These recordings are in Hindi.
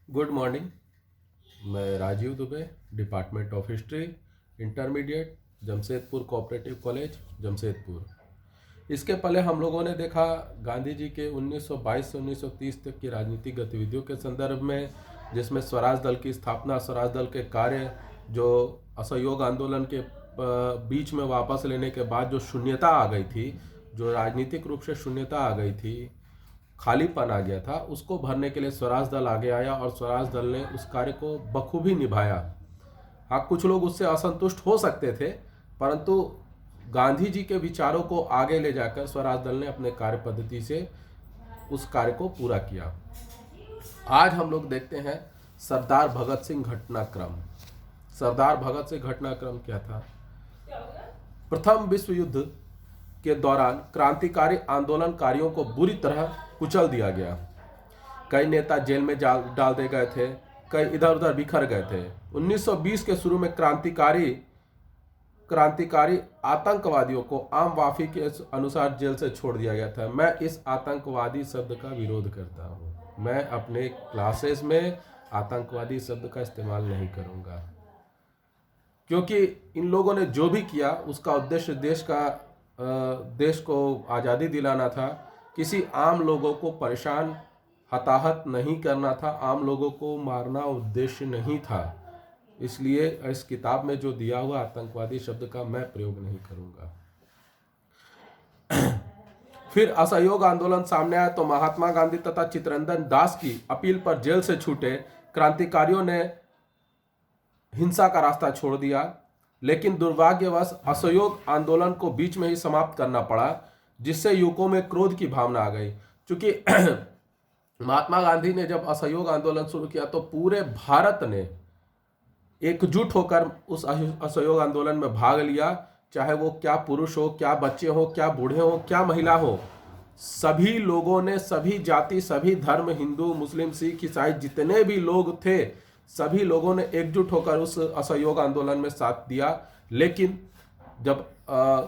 Good morning. मैं Rajiv Dubey, department of history, intermediate, Jamshedpur cooperative college, Jamshedpur. इसके पहले हम लोगों ने देखा गांधी जी के 1922 से 1930 तक की राजनीतिक गतिविधियों के संदर्भ में, जिसमें स्वराज दल की स्थापना, स्वराज दल के कार्य, जो असहयोग आंदोलन के बीच में वापस लेने के बाद जो शून्यता आ गई थी, जो राजनीतिक रूप से शून्यता आ गई थी, खालीपन आ गया था, उसको भरने के लिए स्वराज दल आगे आया और स्वराज दल ने उस कार्य को बखूबी निभाया। हाँ, कुछ लोग उससे असंतुष्ट हो सकते थे, परंतु गांधी जी के विचारों को आगे ले जाकर स्वराज दल ने अपने कार्य पद्धति से उस कार्य को पूरा किया। आज हम लोग देखते हैं सरदार भगत सिंह घटनाक्रम। सरदार भगत सिंह घटनाक्रम क्या था? प्रथम विश्व युद्ध के दौरान क्रांतिकारी आंदोलनकारियों को बुरी तरह कुचल दिया गया। कई नेता जेल में डाल दे गए थे, कई इधर उधर बिखर गए थे। 1920 के शुरू में क्रांतिकारी आतंकवादियों को आम वाफी के अनुसार जेल से छोड़ दिया गया था। मैं इस आतंकवादी शब्द का विरोध करता हूँ। मैं अपने क्लासेस में आतंकवादी शब्द का इस्तेमाल नहीं करूँगा, क्योंकि इन लोगों ने जो भी किया उसका उद्देश्य देश को आज़ादी दिलाना था। किसी आम लोगों को परेशान, हताहत नहीं करना था, आम लोगों को मारना उद्देश्य नहीं था। इसलिए इस किताब में जो दिया हुआ आतंकवादी शब्द का मैं प्रयोग नहीं करूंगा। फिर असहयोग आंदोलन सामने आया तो महात्मा गांधी तथा चित्तरंजन दास की अपील पर जेल से छूटे क्रांतिकारियों ने हिंसा का रास्ता छोड़ दिया, लेकिन दुर्भाग्यवश असहयोग आंदोलन को बीच में ही समाप्त करना पड़ा, जिससे युवकों में क्रोध की भावना आ गई। क्योंकि महात्मा गांधी ने जब असहयोग आंदोलन शुरू किया तो पूरे भारत ने एकजुट होकर उस असहयोग आंदोलन में भाग लिया। चाहे वो क्या पुरुष हो, क्या बच्चे हो, क्या बूढ़े हो, क्या महिला हो, सभी लोगों ने, सभी जाति, सभी धर्म, हिंदू, मुस्लिम, सिख, ईसाई, जितने भी लोग थे, सभी लोगों ने एकजुट होकर उस असहयोग आंदोलन में साथ दिया। लेकिन जब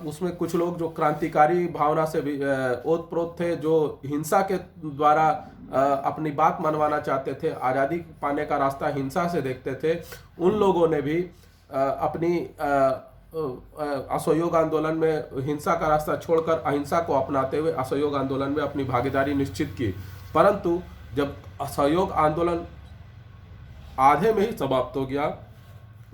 उसमें कुछ लोग जो क्रांतिकारी भावना से ओतप्रोत थे, जो हिंसा के द्वारा अपनी बात मनवाना चाहते थे, आज़ादी पाने का रास्ता हिंसा से देखते थे, उन लोगों ने भी अपनी असहयोग आंदोलन में हिंसा का रास्ता छोड़कर अहिंसा को अपनाते हुए असहयोग आंदोलन में अपनी भागीदारी निश्चित की। परंतु जब असहयोग आंदोलन आधे में ही समाप्त हो गया,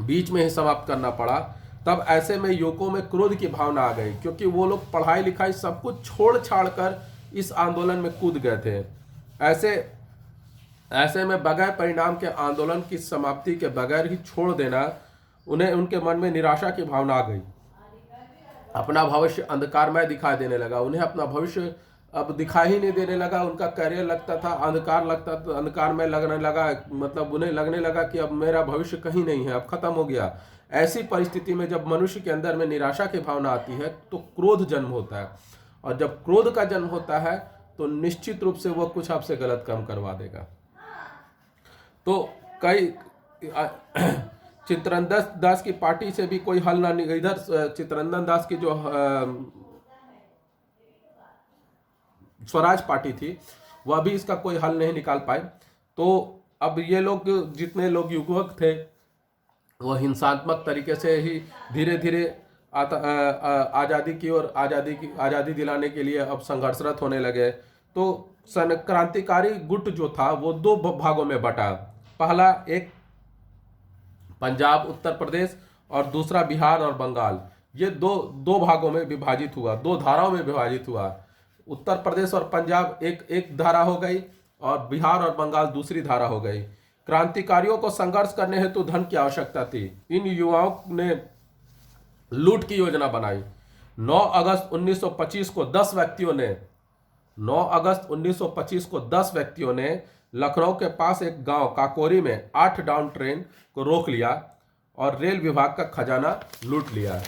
बीच में ही समाप्त करना पड़ा, तब ऐसे में युवकों में क्रोध की भावना आ गई, क्योंकि वो लोग पढ़ाई लिखाई सब कुछ छोड़ छाड़ कर इस आंदोलन में कूद गए थे। ऐसे में बगैर परिणाम के आंदोलन की समाप्ति के बगैर ही छोड़ देना, उन्हें उनके मन में निराशा की भावना आ गई। अपना भविष्य अंधकारमय दिखाई देने लगा। उन्हें अपना भविष्य अब दिखाई ही नहीं देने लगा। उनका करियर लगता था अंधकार, लगता था अंधकार में लगने लगा। मतलब उन्हें लगने लगा कि अब मेरा भविष्य कहीं नहीं है, अब खत्म हो गया। ऐसी परिस्थिति में जब मनुष्य के अंदर में निराशा की भावना आती है तो क्रोध जन्म होता है, और जब क्रोध का जन्म होता है तो निश्चित रूप से वह कुछ आपसे गलत काम करवा देगा। तो कई चित्तरंजन दास की पार्टी से भी कोई हल ना, इधर चित्तरंजन दास की जो स्वराज पार्टी थी वह भी इसका कोई हल नहीं निकाल पाए। तो अब ये लोग, जितने लोग युवक थे, वह हिंसात्मक तरीके से ही धीरे धीरे आज़ादी की और आज़ादी दिलाने के लिए अब संघर्षरत होने लगे। तो क्रांतिकारी गुट जो था वो दो भागों में बटा। पहला एक पंजाब, उत्तर प्रदेश, और दूसरा बिहार और बंगाल। ये दो भागों में विभाजित हुआ, दो धाराओं में विभाजित हुआ। उत्तर प्रदेश और पंजाब एक धारा हो गई और बिहार और बंगाल दूसरी धारा हो गई। क्रांतिकारियों को संघर्ष करने हेतु धन की आवश्यकता थी। इन युवाओं ने लूट की योजना बनाई। 9 अगस्त 1925 को 10 व्यक्तियों ने 9 अगस्त 1925 को 10 व्यक्तियों ने लखनऊ के पास एक गांव काकोरी में 8 डाउन ट्रेन को रोक लिया और रेल विभाग का खजाना लूट लिया।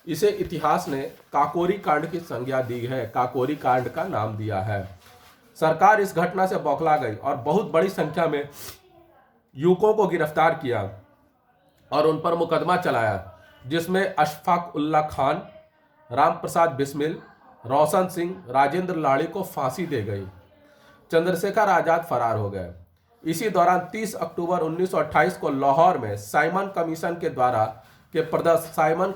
इसे इतिहास ने काकोरी कांड की संज्ञा दी है, काकोरी कांड का नाम दिया है। सरकार इस घटना से बौखला गई और बहुत बड़ी संख्या में युवकों को गिरफ्तार किया और उन पर मुकदमा चलाया, जिसमें अशफाक उल्ला खान, राम प्रसाद बिस्मिल, रोशन सिंह, राजेंद्र लाड़ी को फांसी दे गई। चंद्रशेखर आजाद फरार हो गए। इसी दौरान 30 अक्टूबर 1928 को लाहौर में साइमन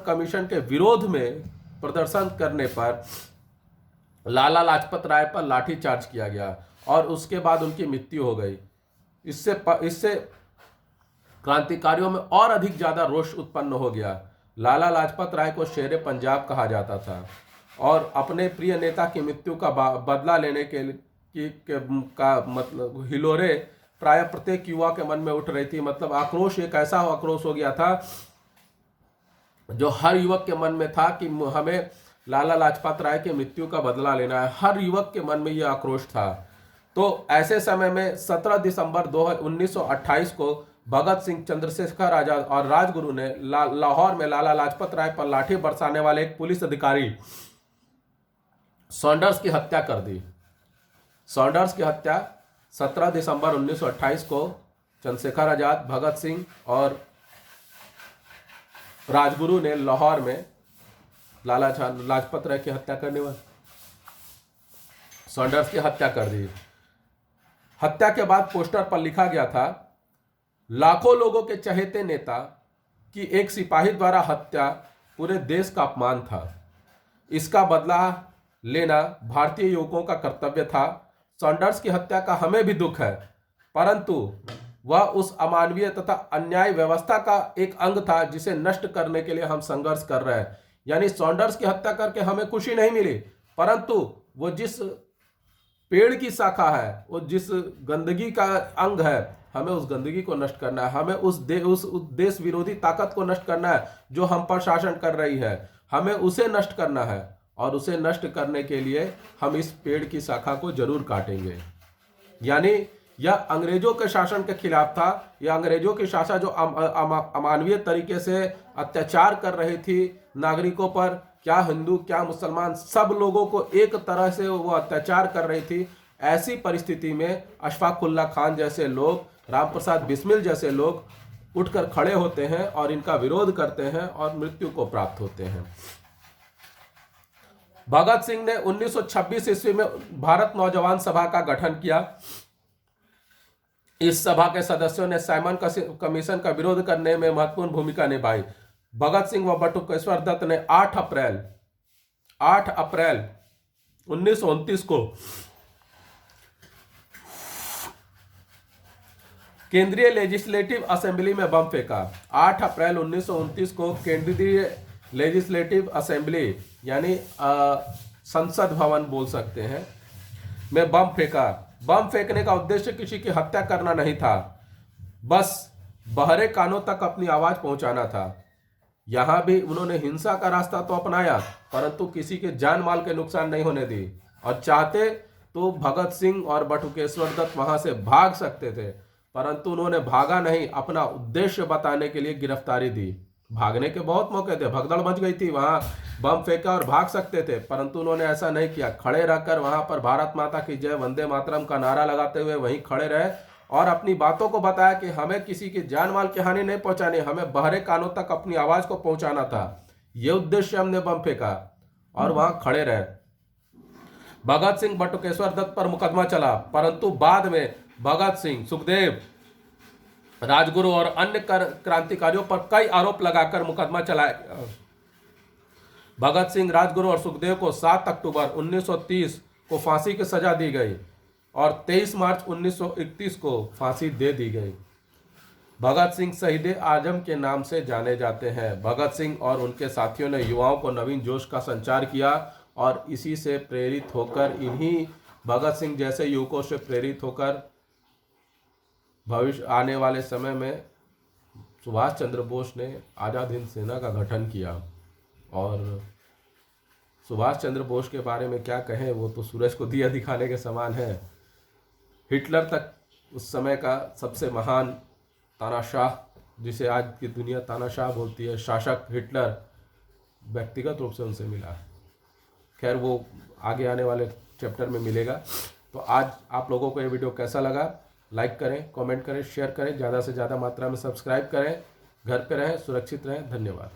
कमीशन के विरोध में प्रदर्शन करने पर लाला लाजपत राय पर लाठीचार्ज किया गया और उसके बाद उनकी मृत्यु हो गई। इससे क्रांतिकारियों में और अधिक ज्यादा रोष उत्पन्न हो गया। लाला लाजपत राय को शेरे पंजाब कहा जाता था और अपने प्रिय नेता की मृत्यु का बदला लेने का मतलब हिलोरे प्राय प्रत्येक युवा के मन में उठ रही थी। मतलब आक्रोश एक ऐसा आक्रोश हो गया था जो हर युवक के मन में था कि हमें लाला लाजपत राय की मृत्यु का बदला लेना है। हर युवक के मन में यह आक्रोश था। तो ऐसे समय में 17 दिसंबर 1928 को भगत सिंह, चंद्रशेखर आजाद और राजगुरु ने लाहौर में लाला लाजपत राय पर लाठी बरसाने वाले एक पुलिस अधिकारी सॉन्डर्स की हत्या कर दी। सॉन्डर्स की हत्या 17 दिसंबर 1928 को चंद्रशेखर आजाद, भगत सिंह और राजगुरु ने लाहौर में लाला लाजपत राय की हत्या करने वाले सॉन्डर्स की हत्या कर दी। हत्या के बाद पोस्टर पर लिखा गया था, लाखों लोगों के चहेते नेता की एक सिपाही द्वारा हत्या पूरे देश का अपमान था। इसका बदला लेना भारतीय युवकों का कर्तव्य था। सॉन्डर्स की हत्या का हमें भी दुख है, परंतु वह उस अमानवीय तथा अन्याय व्यवस्था का एक अंग था जिसे नष्ट करने के लिए हम संघर्ष कर रहे हैं। यानी सॉन्डर्स की हत्या करके हमें खुशी नहीं मिली, परंतु वो जिस पेड़ की शाखा है, वो जिस गंदगी का अंग है, हमें उस गंदगी को नष्ट करना है। हमें उस देश विरोधी ताकत को नष्ट करना है जो हम पर शासन कर रही है। हमें उसे नष्ट करना है और उसे नष्ट करने के लिए हम इस पेड़ की शाखा को जरूर काटेंगे। यानी यह अंग्रेजों के शासन के खिलाफ था। यह अंग्रेजों की शासन जो अमानवीय तरीके से अत्याचार कर रही थी नागरिकों पर, क्या हिंदू क्या मुसलमान, सब लोगों को एक तरह से वो अत्याचार कर रही थी। ऐसी परिस्थिति में अशफाक उल्लाह खान जैसे लोग, राम प्रसाद बिस्मिल जैसे लोग उठकर खड़े होते हैं और इनका विरोध करते हैं और मृत्यु को प्राप्त होते हैं। भगत सिंह ने 1926 ईस्वी में भारत नौजवान सभा का गठन किया। इस सभा के सदस्यों ने साइमन कमीशन का विरोध करने में महत्वपूर्ण भूमिका निभाई। भगत सिंह व बटुकेश्वर दत्त ने 8 अप्रैल 1929 को केंद्रीय लेजिस्लेटिव असेंबली में बम फेंका। 8 अप्रैल 1929 को केंद्रीय लेजिस्लेटिव असेंबली यानी संसद भवन बोल सकते हैं में बम फेंका। बम फेंकने का उद्देश्य किसी की हत्या करना नहीं था, बस बहरे कानों तक अपनी आवाज पहुंचाना था। यहां भी उन्होंने हिंसा का रास्ता तो अपनाया, परंतु किसी के जान माल के नुकसान नहीं होने दी। और चाहते तो भगत सिंह और बटुकेश्वर दत्त वहां से भाग सकते थे, परंतु उन्होंने भागा नहीं, अपना उद्देश्य बताने के लिए गिरफ्तारी दी। भागने के बहुत मौके थे, भगदड़ मच गई थी, वहां बम फेंका और भाग सकते थे, परंतु उन्होंने ऐसा नहीं किया। खड़े रहकर वहां पर भारत माता की जय, वंदे मातरम का नारा लगाते हुए वहीं खड़े रहे और अपनी बातों को बताया कि हमें किसी की जान माल की हानि नहीं पहुंचानी, हमें बहरे कानों तक अपनी आवाज को पहुंचाना था। यह उद्देश्य हमने बम फेंका और वहां खड़े रहे। भगत सिंह बटुकेश्वर दत्त पर मुकदमा चला, परंतु बाद में भगत सिंह, सुखदेव, राजगुरु और अन्य क्रांतिकारियों पर कई आरोप लगाकर मुकदमा चलाया। भगत सिंह, राजगुरु और सुखदेव को 7 अक्टूबर 1930 को फांसी की सजा दी गई और 23 मार्च 1931 को फांसी दे दी गई। भगत सिंह शहीद आजम के नाम से जाने जाते हैं। भगत सिंह और उनके साथियों ने युवाओं को नवीन जोश का संचार किया और इसी से प्रेरित होकर, इन्हीं भगत सिंह जैसे युवकों से प्रेरित होकर भविष्य आने वाले समय में सुभाष चंद्र बोस ने आज़ाद हिंद सेना का गठन किया। और सुभाष चंद्र बोस के बारे में क्या कहें, वो तो सूरज को दिया दिखाने के समान है। हिटलर तक उस समय का सबसे महान तानाशाह, जिसे आज की दुनिया तानाशाह बोलती है, शासक हिटलर व्यक्तिगत रूप से उनसे मिला। खैर वो आगे आने वाले चैप्टर में मिलेगा। तो आज आप लोगों को ये वीडियो कैसा लगा, लाइक करें, कमेंट करें, शेयर करें, ज़्यादा से ज़्यादा मात्रा में सब्सक्राइब करें। घर पे रहें, सुरक्षित रहें। धन्यवाद।